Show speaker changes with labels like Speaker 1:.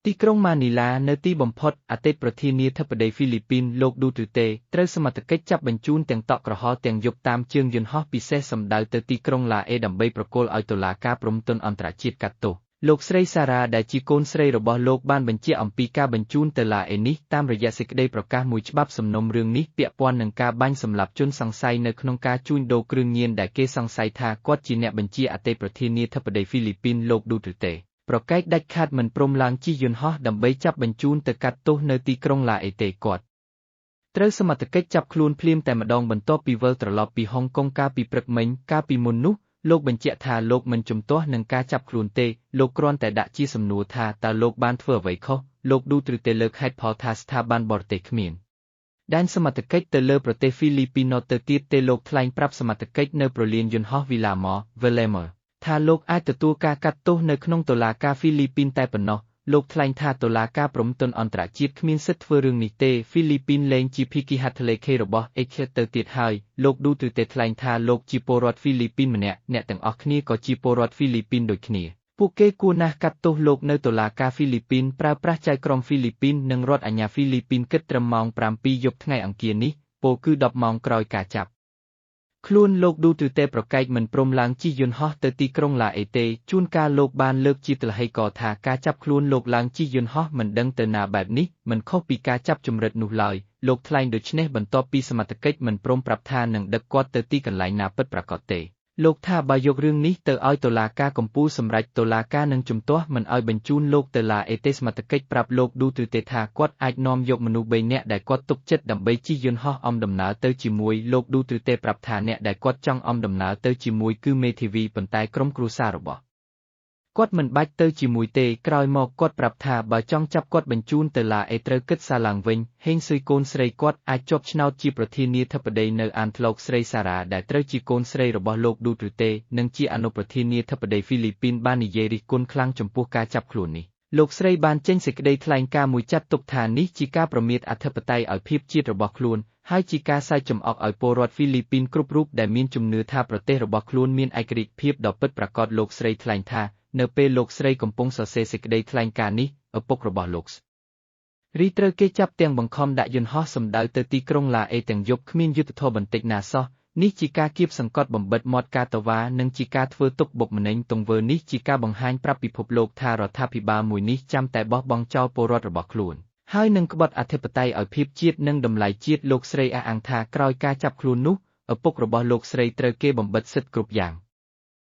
Speaker 1: ទីក្រុងម៉ានីឡានៅទីបំផុតអតីតប្រធានាធិបតីហ្វីលីពីនលោកឌូទឺតេត្រូវសមត្ថកិច្ចចាប់បញ្ជូនទាំងតក់ក្រហល់ទាំងយប់តាមជើងយន្តហោះពិសេសសម្ដៅទៅទីក្រុងឡាអេដើម្បីប្រគល់ឲ្យតុលាការព្រហ្មទណ្ឌអន្តរជាតិកាត់ទោសលោកស្រីសារ៉ាដែលជាកូនស្រីរបស់លោកបានបញ្ជាក់អំពីការបញ្ជូនទៅឡាអេនេះតាមរយៈសេចក្តីប្រកាសមួយច្បាប់សំណុំរឿងនេះពាក់ព័ន្ធនឹងការបាញ់សម្លាប់ជនសង្ស័យនៅក្នុងការជួញដូរគ្រឿងញៀនដែលគេសង្ស័យថាគាត់ជាអ្នកបញ្ជាអតីតប្រធានាធិបតីហ្វីលីពីនលោកឌូទឺតេប្រកែកដាច់ខាតមិនព្រមឡើងជិះយន្តហោះដើម្បីចាប់បញ្ជូនទៅកាត់ទោសនៅទីក្រុងឡាអេទេគាត់ត្រូវសមត្ថកិច្ចចាប់ខ្លួនភ្លាមតែម្ដងបន្ទាប់ពីវិលត្រឡប់ពីហុងកុងកាលពីព្រឹកមិញកាលពីមុននោះលោកបញ្ជាក់ថាលោកមិនជំទាស់នឹងការចាប់ខ្លួនទេលោកគ្រាន់តែដាក់ជាសំណួរថាតើលោកបានធ្វើអ្វីខុសលោកឌូទឺតេលើកហេតុផលថាស្ថាប័នបរទេសគ្មានដែនសមត្ថកិច្ចទៅលើប្រទេសហ្វីលីពីនទៅទៀតទេលោកថ្លែងប្រាប់សមត្ថកិច្ចនៅព្រលានយន្តហោះវីឡាម៉ូវេលេមឺថាលោកអាចទទួលការកាត់ទោសនៅក្នុងតុលាការហ្វីលីពីនតែប៉ុណ្ណោះលោកថ្លែងថាតុលាការព្រហ្មទណ្ឌអន្តរជាតិគ្មានសិទ្ធិធ្វើរឿងនេះទេហ្វីលីពីនលែងជាភាគីហត្ថលេខីរបស់អេកទៅទៀតហើយលោកឌូទឺតេថ្លែងថាលោកជាពលរដ្ឋហ្វីលីពីនម្នាក់អ្នកទាំងអស់គ្នាក៏ជាពលរដ្ឋហ្វីលីពីនដូចគ្នាពួកគេគួរណាស់កាត់ទោសលោកនៅតុលាការហ្វីលីពីនប្រើប្រាស់ចៅក្រមហ្វីលីពីននិងរដ្ឋអាជ្ញាហ្វីលីពីនគិតត្រឹមម៉ោង 7 យប់ថ្ងៃអង្គារនេះពោលគឺ10 ម៉ោងក្រោយការចាប់ខ្លួនលោកឌូទឺតេប្រកែកមិនព្រមឡើងជិះយន្តហោះទៅទីក្រុងឡាអេទេជួនកាលលោកបានលើកជាទឡ្ហីករណ៍ថាការចាប់ខ្លួនលោកឡើងជិះយន្តហោះមិនដឹងទៅណាបែបនេះមិនខុសពីការចាប់ជំរិតនោះឡើយលោកថ្លែងដូច្នេះបន្ទាប់ពីសមត្ថកិច្ចមិនព្រមប្រាប់ថានឹងដឹកគាត់ទៅទីកន្លែងណាពិតប្រាកដទេលោកថាបើយករឿងនេះទៅឲ្យតុលាការកំពូលសម្រេចតុលាការនឹងជំទាស់មិនឲ្យបញ្ជូនលោកទៅឡាអេទេសមត្ថកិច្ចប្រាប់លោកឌូទឺតេថាគាត់អាចនាំយកមនុស្ស3នាក់ដែលគាត់ទុកចិត្តដើម្បីជិះយន្តហោះអំដំណើរទៅជាមួយលោកឌូទឺតេប្រាប់ថាអ្នកដែលគាត់ចង់អំដំណើរទៅជាមួយគឺមេធាវីប៉ុន្តែក្រុមគ្រួសាររបស់គាត់មិនបាច់ទៅជាមួយទេក្រោយមកគាត់ប្រាប់ថាបើចង់ចាប់គាត់បញ្ជូនទៅឡាអេត្រូវគិតសារឡើងវិញហេងស៊ុយកូនស្រីគាត់អាចជាប់ឆ្នោតជាប្រធានាធិបតីនៅអានថ្លោកស្រីសារ៉ាដែលត្រូវជាកូនស្រីរបស់លោកឌូទឺតេនិងជាអនុប្រធានាធិបតីហ្វីលីពីនបាននិយាយរិះគន់ខ្លាំងចំពោះការចាប់ខ្លួននេះលោកស្រីបានចេញសេចក្តីថ្លែងការណ៍មួយចាត់ទុកថានេះជាការប្រមាថអធិបតេយ្យឲ្យភាពជាតិរបស់ខ្លួនហើយជាការសើចចំអកឲ្យពលរដ្ឋហ្វីលីពីនគ្រប់រូបដែលមានជំនឿថាប្រទេសរបស់ខ្លួនមានឯករាជ្យភាពដ៏ពិតប្រាកដលោកស្រីថ្លែងថានៅពេលលោកស្រីកំពុងសរសេរសេចក្តីថ្លែងការណ៍នេះឪពុករបស់លោករីត្រូវគេចាប់ទាំងបង្ខំដាក់យន្តហោះសម្ដៅទៅទីក្រុងឡាអេទាំងយប់គ្មានយុត្តិធម៌បន្តិចណាសោះនេះជាការគៀបសង្កត់បំបិទមាត់ការតវ៉ានិងជាការធ្វើទុកបុកម្នេញទង្វើនេះជាការបង្ហាញប្រាប់ពិភពលោកថារដ្ឋាភិបាលមួយនេះចាំតែបោះបង់ចោលពលរដ្ឋរបស់ខ្លួនហើយនឹងក្បត់អធិបតេយ្យឲ្យភាពជាតិនិងតម្លៃជាតិលោកស្រីអះអាងថាក្រោយការចាប់ខ្លួននោះឪពុករបស់លោកស្រីត្រូវគេបំបិទសិទ្ធិគ្រប់យ៉ាង